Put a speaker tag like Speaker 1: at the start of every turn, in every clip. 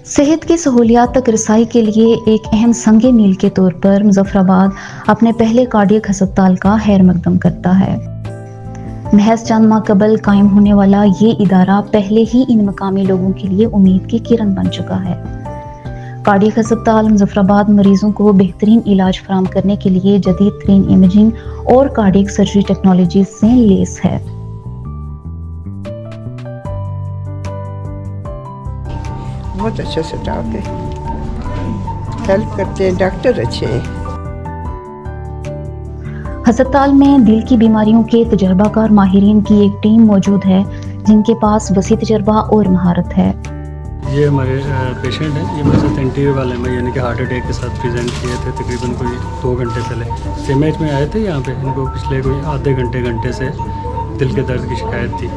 Speaker 1: صحت کی سہولیات تک رسائی کے لیے ایک اہم سنگ میل کے طور پر مظفرآباد اپنے پہلے کارڈیک ہسپتال کا خیر مقدم کرتا ہے۔ محض چند ماہ قبل قائم ہونے والا یہ ادارہ پہلے ہی ان مقامی لوگوں کے لیے امید کی کرن بن چکا ہے۔ کارڈیک ہسپتال مظفرآباد مریضوں کو بہترین علاج فراہم کرنے کے لیے جدید ترین امیجنگ اور کارڈیک سرجری ٹیکنالوجیز سے لیس ہے۔
Speaker 2: بہت اچھا سٹاف ہے، ہیلپ کرتے ہیں، ڈاکٹر اچھے ہیں۔
Speaker 1: ہسپتال میں دل کی بیماریوں کے تجربہ کار ماہرین کی ایک ٹیم موجود ہے جن کے پاس وسیع تجربہ اور مہارت ہے۔
Speaker 3: یہ ہمارے پیشنٹ ہیں، یہ میرے ساتھ انٹیریور والے میں یعنی کہ ہارٹ اٹیک کے ساتھ پریزنٹ کیے تھے تقریباً کوئی 2 گھنٹے پہلے۔ سیمیج میں آئے تھے یہاں پہ، ان کو پچھلے کوئی آدھے گھنٹے سے دل کے درد کی شکایت تھی،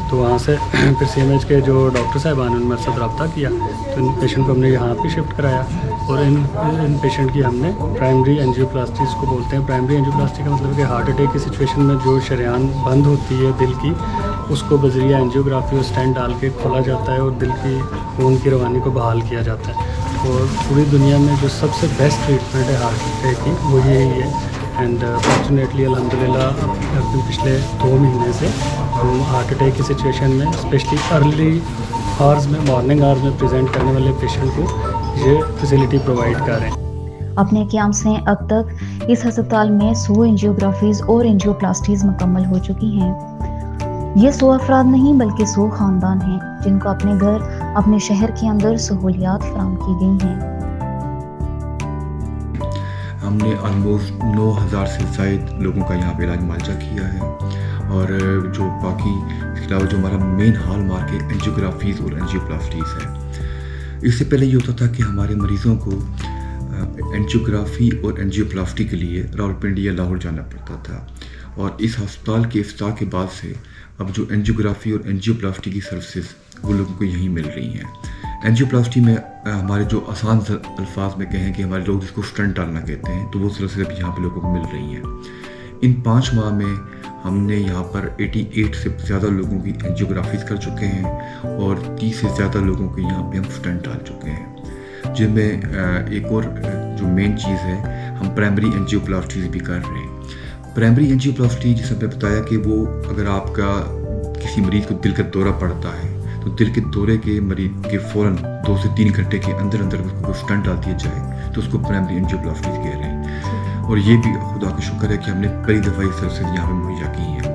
Speaker 3: تو وہاں سے پھر سی ایم ایچ کے جو ڈاکٹر صاحبان ہیں ان میرے ساتھ رابطہ کیا، تو ان پیشنٹ کو ہم نے یہاں پہ شفٹ کرایا، اور ان پیشنٹ کی ہم نے پرائمری اینجیوپلاسٹی اس کو بولتے ہیں۔ پرائمری اینجیوپلاسٹی کا مطلب ہے کہ ہارٹ اٹیک کی سچویشن میں جو شریان بند ہوتی ہے دل کی، اس کو بذریعہ اینجیوگرافی اور اسٹینٹ ڈال کے کھولا جاتا ہے اور دل کی خون کی روانی کو بحال کیا جاتا ہے۔ اور پوری دنیا میں جو سب سے بیسٹ ٹریٹمنٹ ہے ہارٹ اٹیک کی وہ یہی ہے۔ اینڈ فارچونیٹلی الحمدللہ اب پچھلے 2 مہینے سے ہم ہارٹ اٹیک کی سچویشن میں اسپیشلی ارلی آورز میں، مارننگ آورز میں پریزنٹ کرنے والے پیشنٹ کو یہ فیسلٹی پرووائڈ کر رہے ہیں۔
Speaker 1: اپنے قیام سے اب تک اس ہسپتال میں 100 اینجیوگرافیز اور اینجیوپلاسٹیز مکمل ہو چکی ہیں۔ یہ 100 افراد نہیں بلکہ 100 خاندان ہیں جن کو اپنے گھر، اپنے شہر کے اندر سہولیات فراہم کی گئی ہیں۔
Speaker 4: ہم نے آلموسٹ 9000 سے زائد لوگوں کا یہاں پہ علاج معالجہ کیا ہے، اور جو باقی اس کے علاوہ جو ہمارا مین ہال مارک ہے اینجیوگرافیز اور اینجیوپلاسٹیز ہے۔ اس سے پہلے یہ ہوتا تھا کہ ہمارے مریضوں کو اینجیوگرافی اور اینجیوپلاسٹی کے لیے راولپنڈی یا لاہور جانا پڑتا تھا، اور اس ہسپتال کے افتتاح کے بعد سے اب جو اینجیوگرافی اور اینجیوپلاسٹی کی سروسز وہ لوگوں کو یہیں مل رہی ہیں۔ اینجیوپلاسٹی میں ہمارے جو آسان الفاظ میں کہیں کہ ہمارے لوگ جس کو اسٹنٹ ڈالنا کہتے ہیں، تو وہ سروسز اب یہاں پہ لوگوں کو مل رہی ہیں۔ ان 5 ماہ میں ہم نے یہاں پر 88 سے زیادہ لوگوں کی اینجیوگرافیز کر چکے ہیں، اور 30 سے زیادہ لوگوں کو یہاں پہ ہم اسٹنٹ ڈال چکے ہیں، جن میں ایک اور جو مین چیز ہے، ہم پرائمری اینجیوپلاسٹیز بھی کر رہے ہیں۔ پرائمری اینجیوپلاسٹی جس میں بتایا کہ وہ اگر آپ کا کسی مریض کو دل کا دورہ پڑتا ہے تو دل کے دورے کے مریض کے فوراً 2 سے 3 گھنٹے کے اندر اندر اس کو اسٹنٹ ڈال دیا جائے تو اس کو پرائمری اینجیوپلاسٹی کہہ رہے ہیں۔ اور یہ بھی خدا کا شکر ہے کہ ہم نے پہلی دفعہ یہ سروسز یہاں پہ مہیا کی ہیں،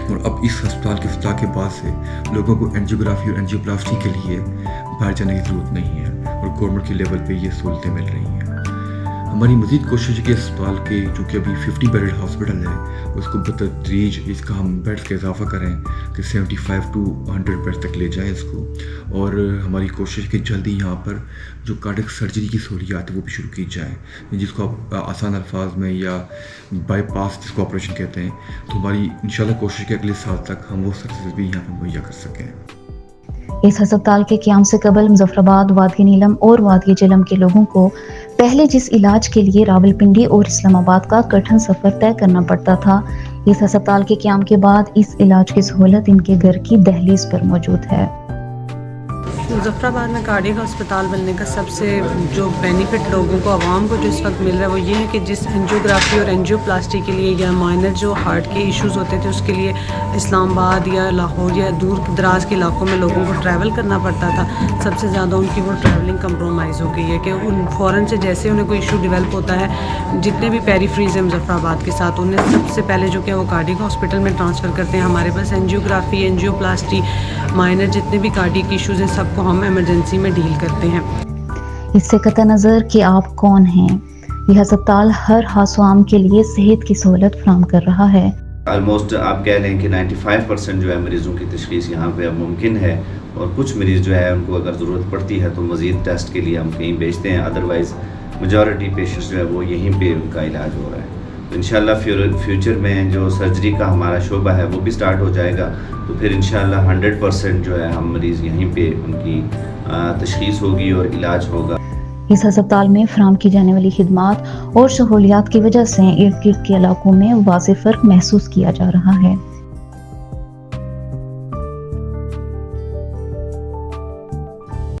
Speaker 4: اور اب اس ہسپتال کے افتتاح کے بعد سے لوگوں کو اینجیوگرافی اور اینجیوپلاسٹی کے لیے باہر جانے کی ضرورت نہیں ہے، اور گورنمنٹ کے لیول پہ یہ سہولتیں مل رہی ہیں۔ ہماری مزید کوشش ہے کہ اسپتال کے چونکہ ابھی 50 بیڈڈ ہاسپٹل ہے، اس کو بتدریج اس کا ہم بیڈس کا اضافہ کریں کہ 75 to 100 بیڈ تک لے جائیں اس کو، اور ہماری کوشش کہ جلدی یہاں پر جو کارڈیک سرجری کی سہولیات ہے وہ بھی شروع کی جائیں، جس کو آپ آسان الفاظ میں یا بائی پاس جس کو آپریشن کہتے ہیں، تو ہماری انشاءاللہ کوشش کہ اگلے سال تک ہم وہ سروسز بھی یہاں پہ مہیا کر سکیں۔
Speaker 1: اس ہسپتال کے قیام سے قبل مظفرآباد، وادی نیلم اور وادی جہلم کے لوگوں کو پہلے جس علاج کے لیے راولپنڈی اور اسلام آباد کا کٹھن سفر طے کرنا پڑتا تھا، اس ہسپتال کے قیام کے بعد اس علاج کی سہولت ان کے گھر کی دہلیز پر موجود ہے۔
Speaker 5: مظفرآباد میں کارڈیک ہسپتال بننے کا سب سے جو بینیفٹ لوگوں کو، عوام کو جو اس وقت مل رہا ہے وہ یہ ہے کہ جس اینجیوگرافی اور اینجیوپلاسٹی کے لیے یا مائنر جو ہارٹ کے ایشوز ہوتے تھے اس کے لیے اسلام آباد یا لاہور یا دور دراز کے علاقوں میں لوگوں کو ٹریول کرنا پڑتا تھا، سب سے زیادہ ان کی وہ ٹریولنگ کمپرومائز ہو گئی ہے کہ ان فوراً سے جیسے انہیں کوئی ایشو ڈیولپ ہوتا ہے، جتنے بھی پیریفریز ہیں مظفرآباد کے ساتھ، انہیں سب سے پہلے جو کہ وہ کارڈیک ہاسپٹل میں ٹرانسفر کرتے ہیں۔ ہمارے پاس اینجیوگرافی، اینجیوپلاسٹی، مائنر جتنے بھی کارڈیک ایشوز ہیں سب کو ہم ایمرجنسی میں ڈیل کرتے ہیں۔
Speaker 1: اس سے قطع نظر کہ آپ کون ہیں، یہ ہسپتال ہر خاص و عام کے لیے صحت کی سہولت فراہم کر رہا ہے۔
Speaker 6: آلموسٹ آپ کہہ لیں کہ 95% جو ہے مریضوں کی تشخیص یہاں پہ اب ممکن ہے، اور کچھ مریض جو ہے ان کو اگر ضرورت پڑتی ہے تو مزید ٹیسٹ کے لیے ہم کہیں بھیجتے ہیں، ادروائز میجورٹی پیشنٹس جو ہے وہ یہیں پہ ان کا علاج ہو رہا ہے۔ تو انشاءاللہ فیوچر میں جو سرجری کا ہمارا شعبہ ہے وہ بھی سٹارٹ ہو جائے گا، تو پھر انشاءاللہ 100% جو ہے ہم مریض یہیں پہ ان کی تشخیص ہوگی اور علاج ہوگا۔
Speaker 1: اس ہسپتال میں فراہم کی جانے والی خدمات اور سہولیات کی وجہ سے ارد گرد کے علاقوں میں واضح فرق محسوس کیا جا رہا ہے۔